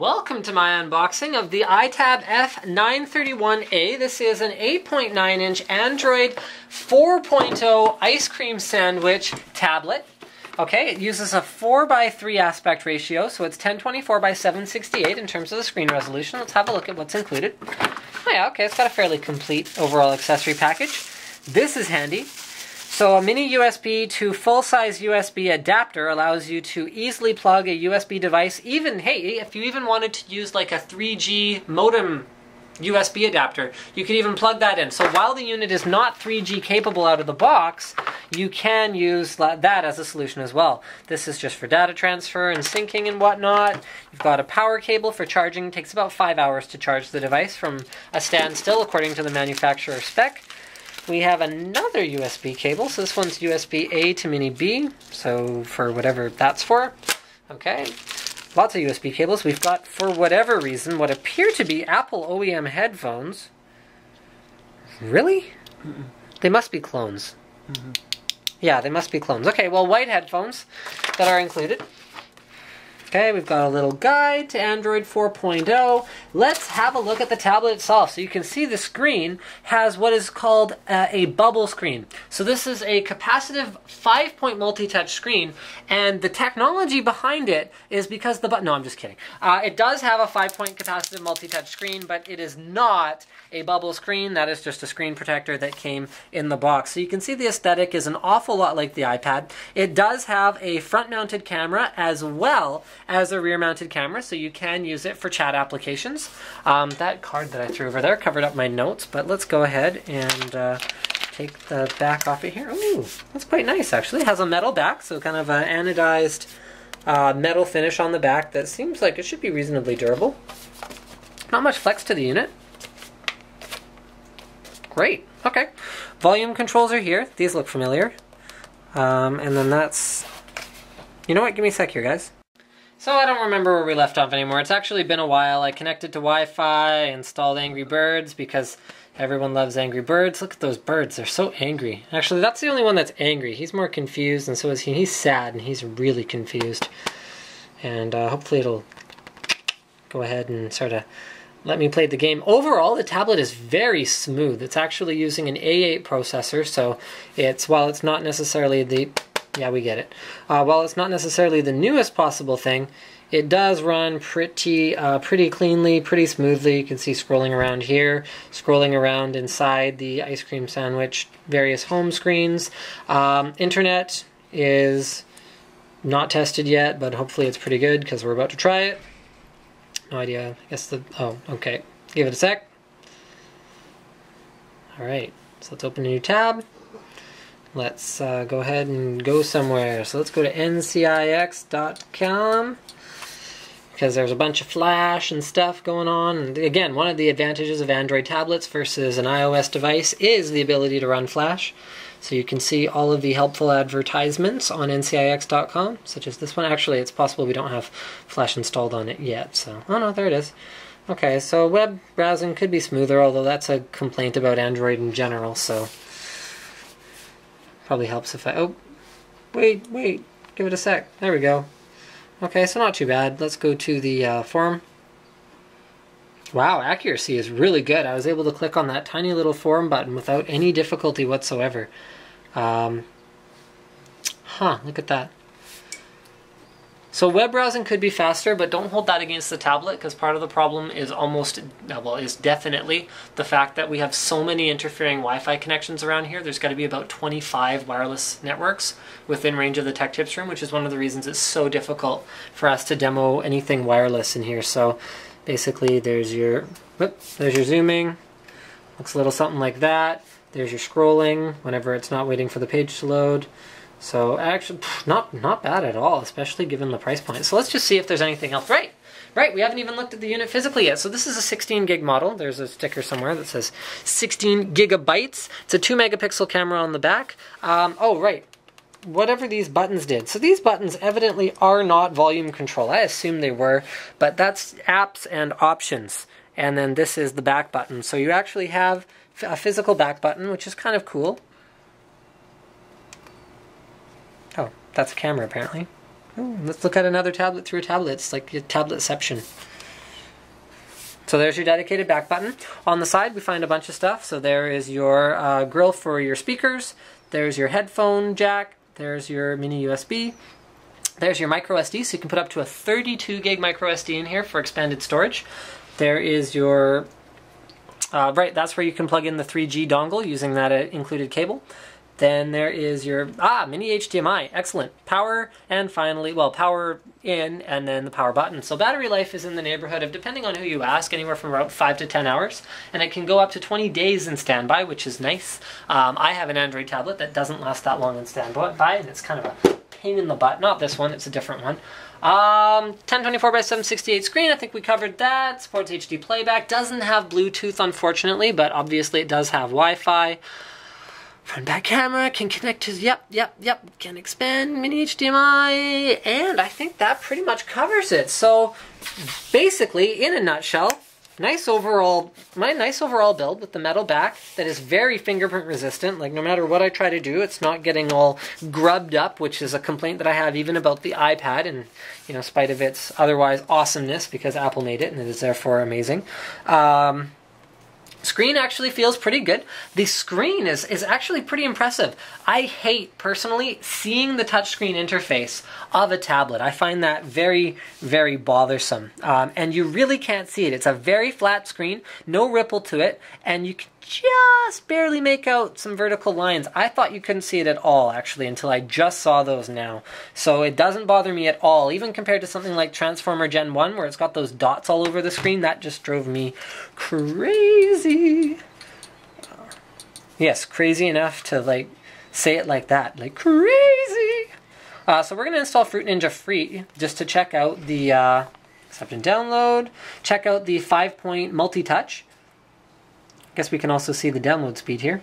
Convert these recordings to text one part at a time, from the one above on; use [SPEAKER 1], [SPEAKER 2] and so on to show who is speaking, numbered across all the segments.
[SPEAKER 1] Welcome to my unboxing of the iTab F931A. This is an 8.9-inch Android 4.0 ice cream sandwich tablet. Okay, it uses a 4:3 aspect ratio, so it's 1024 by 768 in terms of the screen resolution. Let's have a look at what's included. Oh yeah, okay, it's got a fairly complete overall accessory package. This is handy. So a mini USB to full-size USB adapter allows you to easily plug a USB device, even, hey, if you even wanted to use like a 3G modem USB adapter, you could even plug that in. So while the unit is not 3G capable out of the box, you can use that as a solution as well. This is just for data transfer and syncing and whatnot. You've got a power cable for charging. It takes about 5 hours to charge the device from a standstill according to the manufacturer spec. We have another USB cable, so this one's USB-A to mini B, so for whatever that's for. Okay, lots of USB cables. We've got, for whatever reason, what appear to be Apple OEM headphones. Really? Mm-mm. They must be clones. Mm-hmm. Yeah, they must be clones. Okay, well, white headphones that are included. Okay, we've got a little guide to Android 4.0. Let's have a look at the tablet itself. So you can see the screen has what is called a bubble screen. So this is a capacitive 5-point multi-touch screen, and the technology behind it is because the no, I'm just kidding. It does have a 5-point capacitive multi-touch screen, but it is not a bubble screen. That is just a screen protector that came in the box. So you can see the aesthetic is an awful lot like the iPad. It does have a front-mounted camera as well as a rear-mounted camera, so you can use it for chat applications. That card that I threw over there covered up my notes, but let's go ahead and take the back off of here. Ooh, that's quite nice, actually. It has a metal back, so kind of an anodized metal finish on the back that seems like it should be reasonably durable. Not much flex to the unit. Great. Okay. Volume controls are here. These look familiar. And then that's... You know what? Give me a sec here, guys. So I don't remember where we left off anymore. It's actually been a while. I connected to Wi-Fi, installed Angry Birds because everyone loves Angry Birds. Look at those birds. They're so angry. Actually, that's the only one that's angry. He's more confused, and so is he. He's sad, and he's really confused. And hopefully it'll go ahead and sort of let me play the game. Overall, the tablet is very smooth. It's actually using an A8 processor, so while it's not necessarily the... Yeah, we get it. While it's not necessarily the newest possible thing, it does run pretty cleanly, pretty smoothly. You can see scrolling around here, scrolling around inside the ice cream sandwich, various home screens. Internet is not tested yet, but hopefully it's pretty good because we're about to try it. No idea. I guess oh, okay. Give it a sec. Alright, so let's open a new tab. Let's go ahead and go somewhere. So let's go to ncix.com because there's a bunch of flash and stuff going on. And again, one of the advantages of Android tablets versus an iOS device is the ability to run flash. So you can see all of the helpful advertisements on ncix.com, such as this one. Actually, it's possible we don't have flash installed on it yet. So, oh no, there it is. Okay, so web browsing could be smoother, although that's a complaint about Android in general, so... Probably helps if I... Oh, wait, give it a sec. There we go. Okay, so not too bad. Let's go to the forum. Wow, accuracy is really good. I was able to click on that tiny little forum button without any difficulty whatsoever. Look at that. So web browsing could be faster, but don't hold that against the tablet, because part of the problem is is definitely the fact that we have so many interfering Wi-Fi connections around here. There's got to be about 25 wireless networks within range of the Tech Tips room, which is one of the reasons it's so difficult for us to demo anything wireless in here. So basically there's your zooming. Looks a little something like that. There's your scrolling whenever it's not waiting for the page to load. So actually, not bad at all, especially given the price point. So let's just see if there's anything else. Right, we haven't even looked at the unit physically yet. So this is a 16 gig model. There's a sticker somewhere that says 16 gigabytes. It's a 2 megapixel camera on the back. Oh, right. Whatever these buttons did. So these buttons evidently are not volume control. I assume they were, but that's apps and options. And then this is the back button. So you actually have a physical back button, which is kind of cool. Oh, that's a camera apparently. Ooh, let's look at another tablet through a tablet. It's like a tabletception. So there's your dedicated back button. On the side we find a bunch of stuff. So there is your grill for your speakers. There's your headphone jack. There's your mini USB. There's your micro SD, so you can put up to a 32 gig micro SD in here for expanded storage. There is your, right, that's where you can plug in the 3G dongle using that included cable. Then there is your, mini HDMI, excellent. Power, and finally, well, power in, and then the power button. So battery life is in the neighborhood of, depending on who you ask, anywhere from about 5 to 10 hours. And it can go up to 20 days in standby, which is nice. I have an Android tablet that doesn't last that long in standby, and it's kind of a pain in the butt. Not this one, it's a different one. 1024 by 768 screen, I think we covered that. Supports HD playback. Doesn't have Bluetooth, unfortunately, but obviously it does have Wi-Fi. Front back camera, can connect to, yep, can expand, mini HDMI, and I think that pretty much covers it. So basically, in a nutshell, nice overall build with the metal back that is very fingerprint resistant. Like no matter what I try to do, it's not getting all grubbed up, which is a complaint that I have even about the iPad, and you know, spite of its otherwise awesomeness, because Apple made it and it is therefore amazing. Screen actually feels pretty good. The screen is actually pretty impressive. I hate, personally, seeing the touchscreen interface of a tablet. I find that very, very bothersome. And you really can't see it. It's a very flat screen, no ripple to it, and you can just barely make out some vertical lines. I thought you couldn't see it at all, actually, until I just saw those now. So it doesn't bother me at all, even compared to something like Transformer Gen 1, where it's got those dots all over the screen. That just drove me crazy. Yes, crazy enough to, like, say it like that. Like, crazy! So we're going to install Fruit Ninja Free, just to check out the, accept and download, check out the 5-point multi-touch. Guess we can also see the download speed here,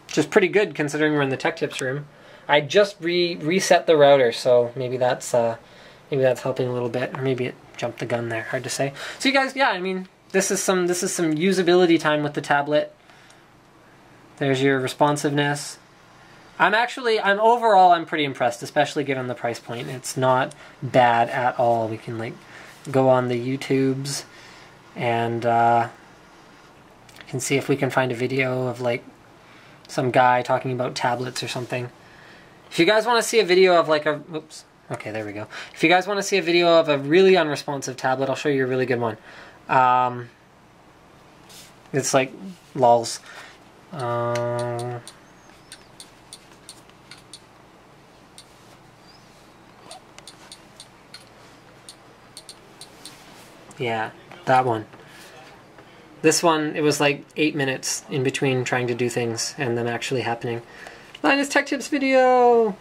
[SPEAKER 1] which is pretty good considering we're in the Tech Tips room. I just reset the router, so maybe that's helping a little bit, or maybe it jumped the gun there. Hard to say. So you guys, yeah, I mean, this is some usability time with the tablet. There's your responsiveness. Overall I'm pretty impressed, especially given the price point. It's not bad at all. We can like go on the YouTubes and can see if we can find a video of like some guy talking about tablets or something. If you guys want to see a video of like a, oops, okay, there we go. If you guys want to see a video of a really unresponsive tablet, I'll show you a really good one. It's like lols. Yeah, that one. This one, it was like 8 minutes in between trying to do things and them actually happening. Linus Tech Tips video!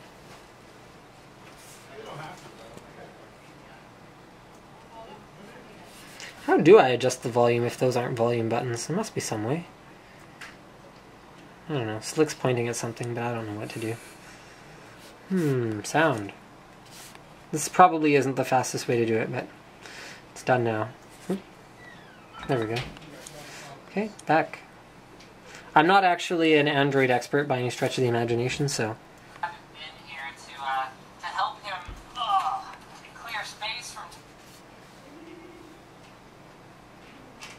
[SPEAKER 1] How do I adjust the volume if those aren't volume buttons? There must be some way. I don't know. Slick's pointing at something, but I don't know what to do. Sound. This probably isn't the fastest way to do it, but it's done now. There we go. Okay, back. I'm not actually an Android expert by any stretch of the imagination, so. In here to help him clear space from.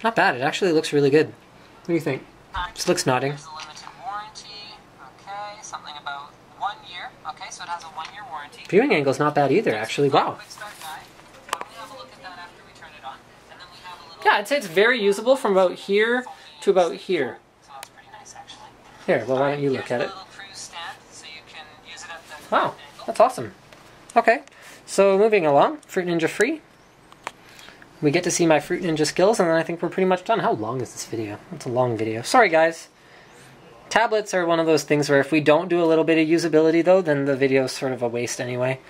[SPEAKER 1] Not bad. It actually looks really good. What do you think? Slick's nodding. There's a limited warranty. Okay, something about 1 year. Okay, so it has a 1-year warranty. Viewing angle's not bad either, actually. Wow. Yeah, I'd say it's very usable from about here to about here. So that's pretty nice, actually. Here, well, why don't you look at it? Wow, that's awesome. Okay, so moving along, Fruit Ninja Free. We get to see my Fruit Ninja skills, and then I think we're pretty much done. How long is this video? It's a long video. Sorry, guys. Tablets are one of those things where if we don't do a little bit of usability, though, then the video's sort of a waste anyway.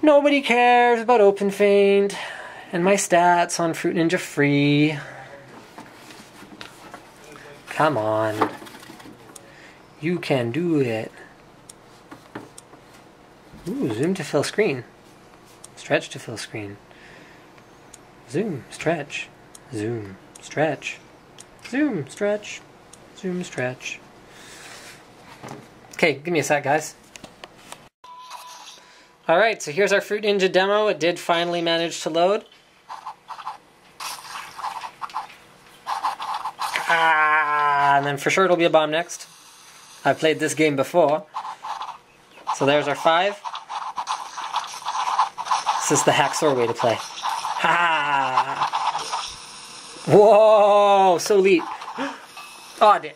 [SPEAKER 1] Nobody cares about OpenFaint. And my stats on Fruit Ninja Free. Come on. You can do it. Ooh, zoom to fill screen. Stretch to fill screen. Zoom, stretch. Zoom, stretch. Zoom, stretch. Zoom, stretch. Okay, give me a sec, guys. Alright, so here's our Fruit Ninja demo. It did finally manage to load. And then for sure it'll be a bomb next. I've played this game before. So there's our 5. This is the hacksaw way to play. Ha! Whoa! So neat. Oh, dear.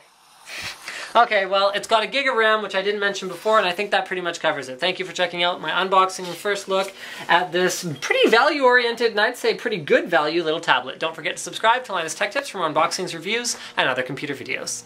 [SPEAKER 1] Okay, well, it's got a gig of RAM, which I didn't mention before, and I think that pretty much covers it. Thank you for checking out my unboxing and first look at this pretty value-oriented, and I'd say pretty good value little tablet. Don't forget to subscribe to Linus Tech Tips for more unboxings, reviews, and other computer videos.